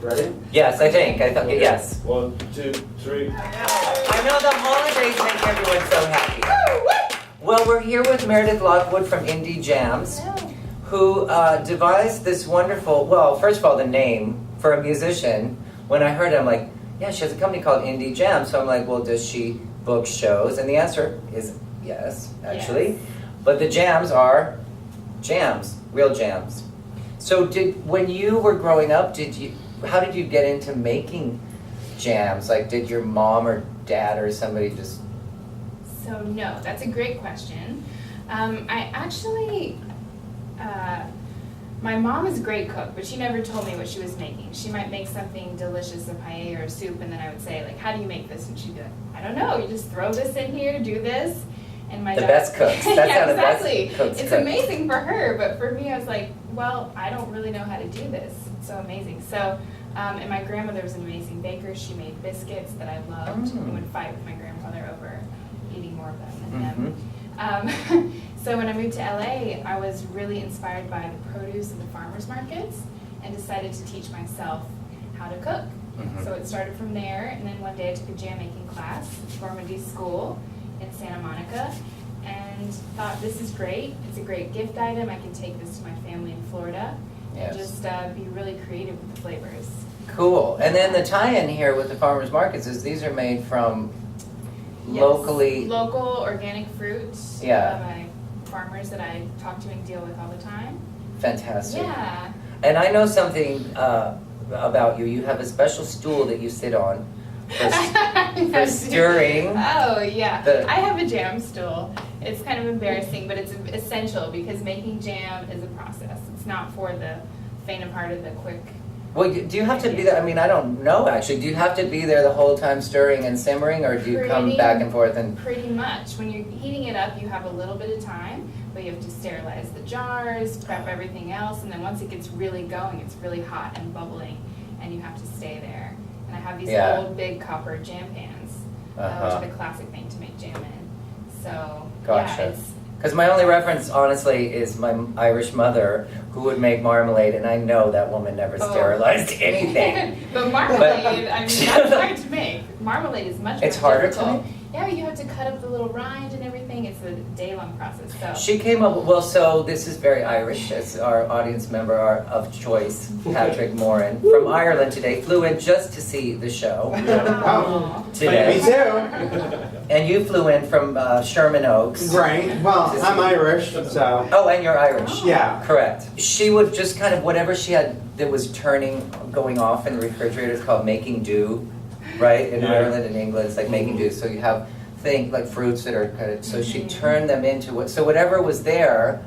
Ready? Yes, I think. I thought, Okay. yes. 1, 2, 3. I know the holidays make everyone so happy. Well, we're here with Meredith Lockwood from Indie Jams, who devised this wonderful, well, first of all, the name for a musician. When I heard it, I'm like, yeah, she has a company called Indie Jams. So I'm like, well, does she book shows? And the answer is yes, actually. Yes. But the jams are jams, real jams. So when you were growing up, how did you get into making jams? Like, did your mom or dad or somebody just... So no, that's a great question. I actually, my mom is a great cook, but she never told me what she was making. She might make something delicious, a paella or a soup, and then I would say, like, how do you make this? And she'd be like, I don't know, you just throw this in here, do this. And my The dad, best cooks. That's yeah, how the best exactly. cooks It's cook. amazing for her, but for me, I was like, well, I don't really know how to do this. It's so amazing. So, and my grandmother was an amazing baker. She made biscuits that I loved and would fight with my grandfather over eating more of them than them. So when I moved to LA, I was really inspired by the produce of the farmers markets and decided to teach myself how to cook. So it started from there, and then one day I took a jam making class at Gourmandie School in Santa Monica, and thought, this is great. It's a great gift item. I can take this to my family in Florida and just be really creative with the flavors. Cool. And then the tie-in here with the farmers markets is these are made from Yes. locally... Local organic fruits by farmers that I talk to and deal with all the time. Fantastic. Yeah. And I know something about you. You have a special stool that you sit on for stirring. Oh, yeah. The- I have a jam stool. It's kind of embarrassing, but it's essential because making jam is a process. It's not for the faint of heart or the quick. Well, do you have to be there? I mean, I don't know actually. Do you have to be there the whole time stirring and simmering, or do you come back and forth and... Pretty much. When you're heating it up, you have a little bit of time, but you have to sterilize the jars, prep everything else, and then once it gets really going, it's really hot and bubbling, and you have to stay there. And I have these old big copper jam pans, which are the classic thing to make jam in. So, yeah, it's... Because my only reference, honestly, is my Irish mother, who would make marmalade, and I know that woman never sterilized anything. But marmalade, I mean, that's hard to make. Marmalade is much more It's harder difficult. to make? Yeah, you have to cut up the little rind and everything. It's a day-long process. So She came up, well, so this is very Irish, as our audience member of choice, Patrick Moran, from Ireland today, flew in just to see the show today. Me too. And you flew in from Sherman Oaks. Right. Well, I'm Irish, so. Oh, and you're Irish. Yeah. Correct. She would just kind of, whatever she had that was turning, going off in the refrigerator is called making do, right? In Ireland and England, it's like making do. So you have things like fruits that are kind of, so she turned them into what, so whatever was there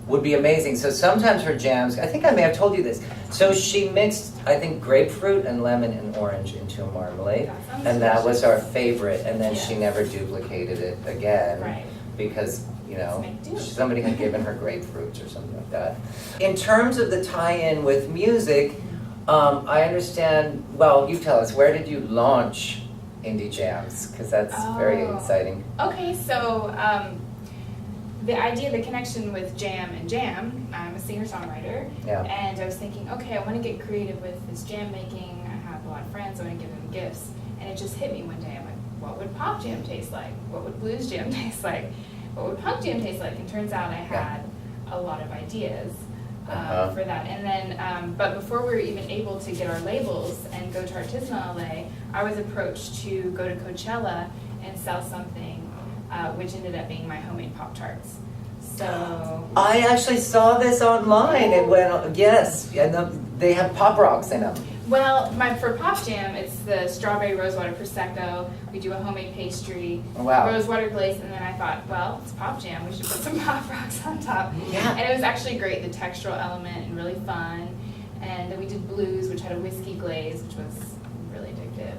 would be amazing. So sometimes her jams, I think I may have told you this. So she mixed, I think, grapefruit and lemon and orange into a marmalade. And that was our favorite. And then she never duplicated it again because, you know, somebody had given her grapefruits or something like that. In terms of the tie-in with music, I understand, well, you tell us, where did you launch Indie Jams? Because that's very exciting. Okay, so the idea, the connection with jam and jam, I'm a singer-songwriter, and I was thinking, okay, I want to get creative with this jam making. I have a lot of friends, I want to give them gifts. And it just hit me one day. I'm like, what would pop jam taste like? What would blues jam taste like? What would punk jam taste like? And turns out I had a lot of ideas for that. And then, but before we were even able to get our labels and go to Artisanal LA, I was approached to go to Coachella and sell something, which ended up being my homemade Pop-Tarts. So I actually saw this online. It went, yes, and they have Pop Rocks in them. Well, for Pop Jam, it's the strawberry rosewater prosecco. We do a homemade pastry, rosewater glaze, and then I thought, well, it's Pop Jam. We should put some Pop Rocks on top. Yeah. And it was actually great, the textural element, and really fun. And then we did blues, which had a whiskey glaze, which was really addictive.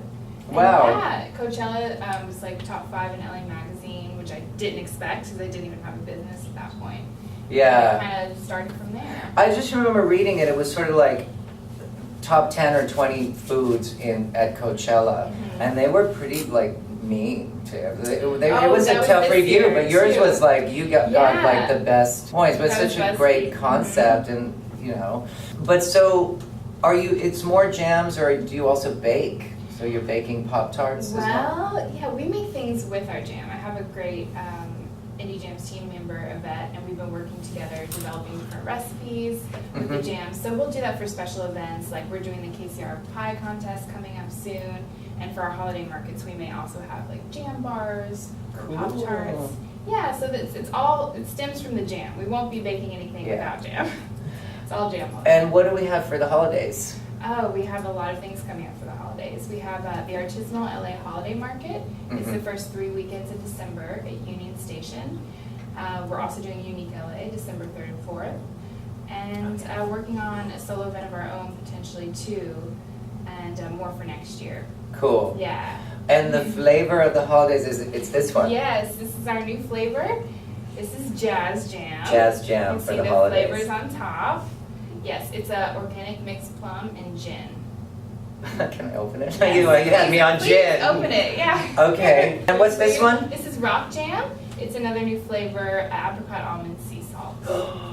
Wow. And yeah, Coachella was like top 5 in LA Magazine, which I didn't expect because I didn't even have a business at that point. Yeah. Kind of started from there. I just remember reading it. It was sort of like top 10 or 20 foods at Coachella, and they were pretty like mean too. It was a tough review, but yours was like you got like the best points. But it's such a great concept, and you know. But so, it's more jams, or do you also bake? So you're baking Pop-Tarts as well? Well, yeah, we make things with our jam. I have a great Indie Jams team member, Yvette, and we've been working together developing different recipes with the jams. So we'll do that for special events, like we're doing the KCR pie contest coming up soon. And for our holiday markets, we may also have like jam bars or Cool. Pop-Tarts. Yeah, so it stems from the jam. We won't be baking anything without jam. It's all jam. And what do we have for the holidays? Oh, we have a lot of things coming up for the holidays. We have the Artisanal LA Holiday Market. It's the first 3 weekends of December at Union Station. We're also doing Unique LA, December 3rd and 4th. And working on a solo event of our own potentially too, and more for next year. Cool. Yeah. And the flavor of the holidays it's this one. Yes, this is our new flavor. This is Jazz Jam. Jazz Jam for the holidays. You can see the flavors on top. Yes, it's a organic mixed plum and gin. Can I open it? Yes. You had me on Please gin. open it, yeah. Okay. And what's this one? This is Rock Jam. It's another new flavor, apricot almond sea salt.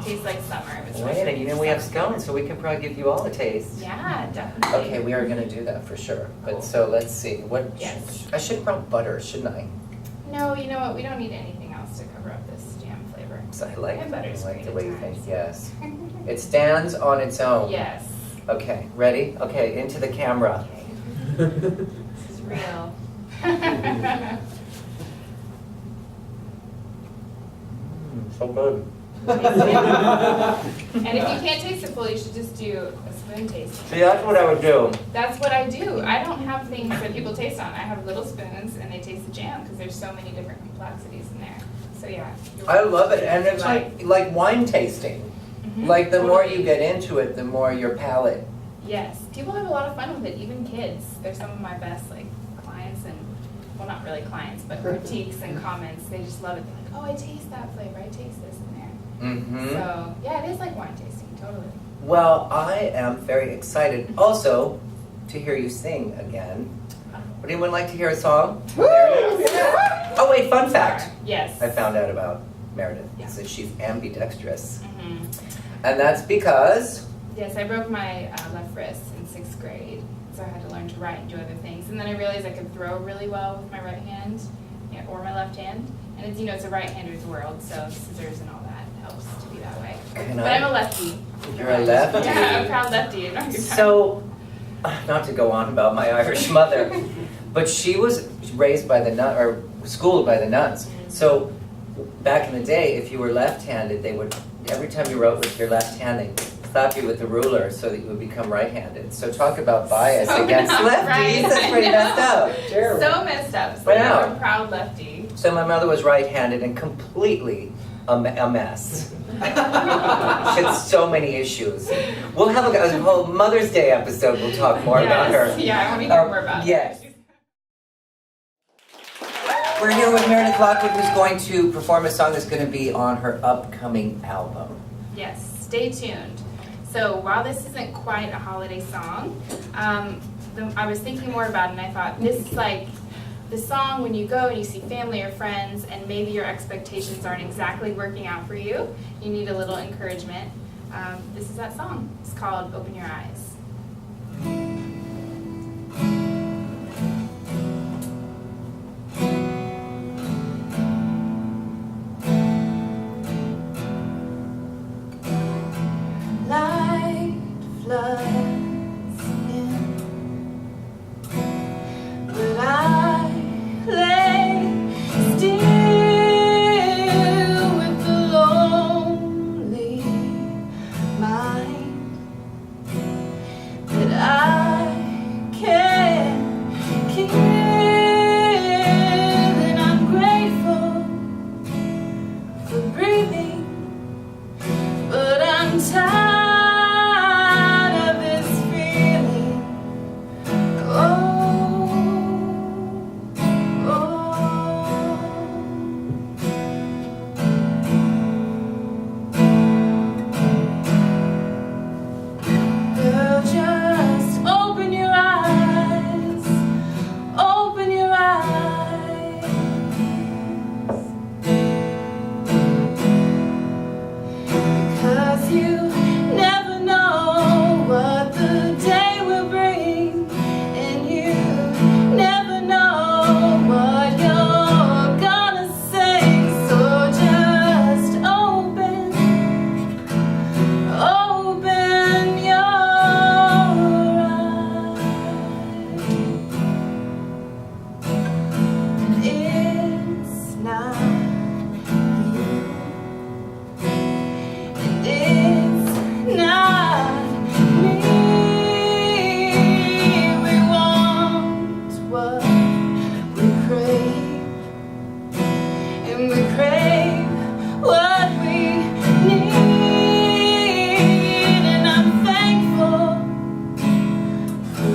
Tastes like summer. It's Wait, and we have scones, so we can probably give you all a taste. Yeah, definitely. Okay, we are gonna do that for sure. But so let's see. What? Yes. I should brought butter, shouldn't I? No, you know what? We don't need anything else to cover up this jam flavor. 'Cause I like And butter's the great way at you think. times. Yes. It stands on its own. Yes. Okay, ready? Okay, into the camera. Okay. This is real. So good. And if you can't taste it full, you should just do a spoon taste. See, that's what I would do. That's what I do. I don't have things that people taste on. I have little spoons and they taste the jam because there's so many different complexities in there. So yeah. I love it, and it's like wine tasting. Mhm. Like the more you get into it, the more your palate. Yes, people have a lot of fun with it, even kids. They're some of my best clients and, well, not really clients, but critiques and comments. They just love it. They're like, oh, I taste that flavor. I taste this in there. Mm-hmm. So yeah, it is like wine tasting, totally. Well, I am very excited also to hear you sing again. Would anyone like to hear a song? Woo! Oh wait, fun fact. Yes. I found out about Meredith. Yeah. Is that she's ambidextrous. Mhm. And that's because Yes, I broke my left wrist in 6th grade, so I had to learn to write and do other things. And then I realized I could throw really well with my right hand or my left hand. And it's, it's a right-hander's world, so scissors and all that helps to be that way. But I'm a lefty. You're a lefty. Yeah, I'm a proud lefty. So, not to go on about my Irish mother, but she was raised by the nun, or schooled by the nuns. So, back in the day, if you were left-handed, they would, every time you wrote with your left hand, they'd slap you with the ruler so that you would become right-handed. So talk about bias against lefties. Right. That's pretty messed up. Terrible. So messed up. So Yeah. I'm a proud lefty. So my mother was right-handed and completely a mess. She had so many issues. We'll have a whole Mother's Day episode. We'll talk more about her. Yeah, I want to hear more about yes. it. We're here with Meredith Lockwood, who's going to perform a song that's going to be on her upcoming album. Yes, stay tuned. So while this isn't quite a holiday song, I was thinking more about it and I thought this is like the song when you go and you see family or friends and maybe your expectations aren't exactly working out for you. You need a little encouragement. This is that song. It's called Open Your Eyes. Light floods in, but I lay still with the lonely mind.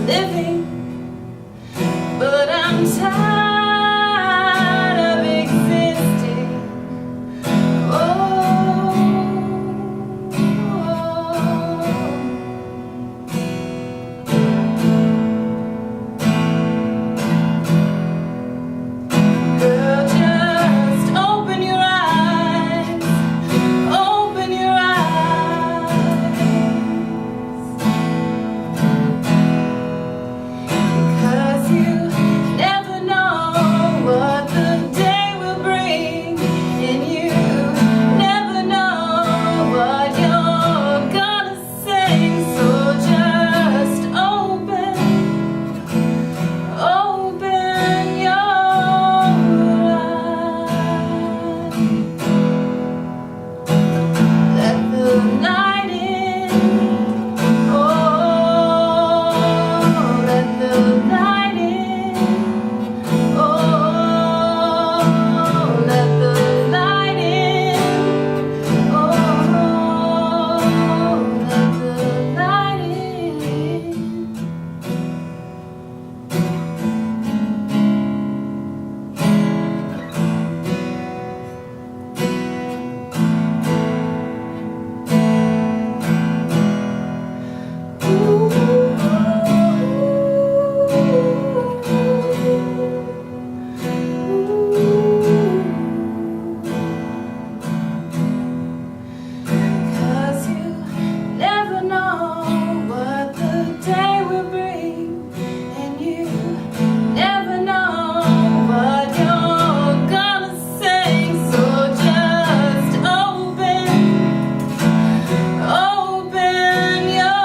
living, but I'm tired of existing. Girl, just open your eyes, open your eyes, 'cause you never know what the day will bring, and you never know what you're gonna say. So just open your eyes. Let the light in. Oh, let the light in. Oh, let the light in. Oh, let the light in. Cause you never know what the day will bring, and you never know what you're gonna say. So just open your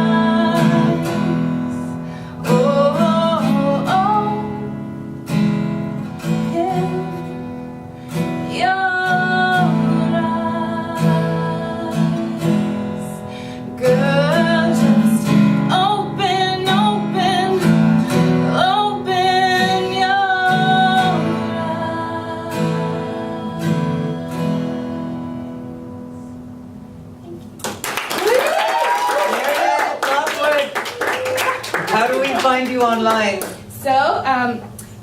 eyes. Oh, yeah. Your eyes, girl, just open your Meredith Lockwood. How do we find you online? So,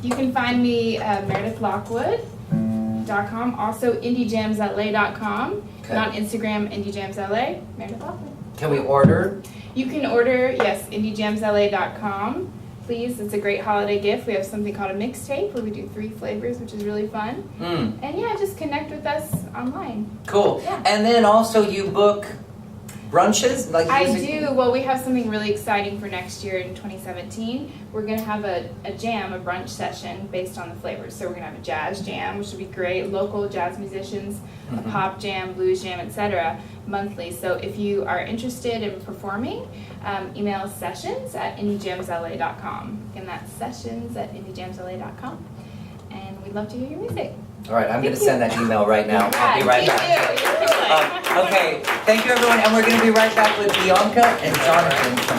you can find me at meredithlockwood.com, also indiejamsla.com, Okay. and on Instagram, indiejamsla, Meredith Lockwood. Can we order? You can order, yes, indiejamsla.com. Please, it's a great holiday gift. We have something called a mixtape where we do 3 flavors, which is really fun. And yeah, just connect with us online. Cool. Yeah. And then also you book brunches? Like I music- do. Well, we have something really exciting for next year in 2017. We're going to have a jam, a brunch session based on the flavors. So we're going to have a jazz jam, which will be great, local jazz musicians, a pop jam, blues jam, etc. monthly. So if you are interested in performing, email us sessions@indiejamsla.com. And that's sessions@indiejamsla.com. And we'd love to hear your music. All right, I'm going to Thank you. send that email right now. I'll be right Yeah, back. me too. Okay, thank you everyone, and we're going to be right back with Bianca and Jonathan from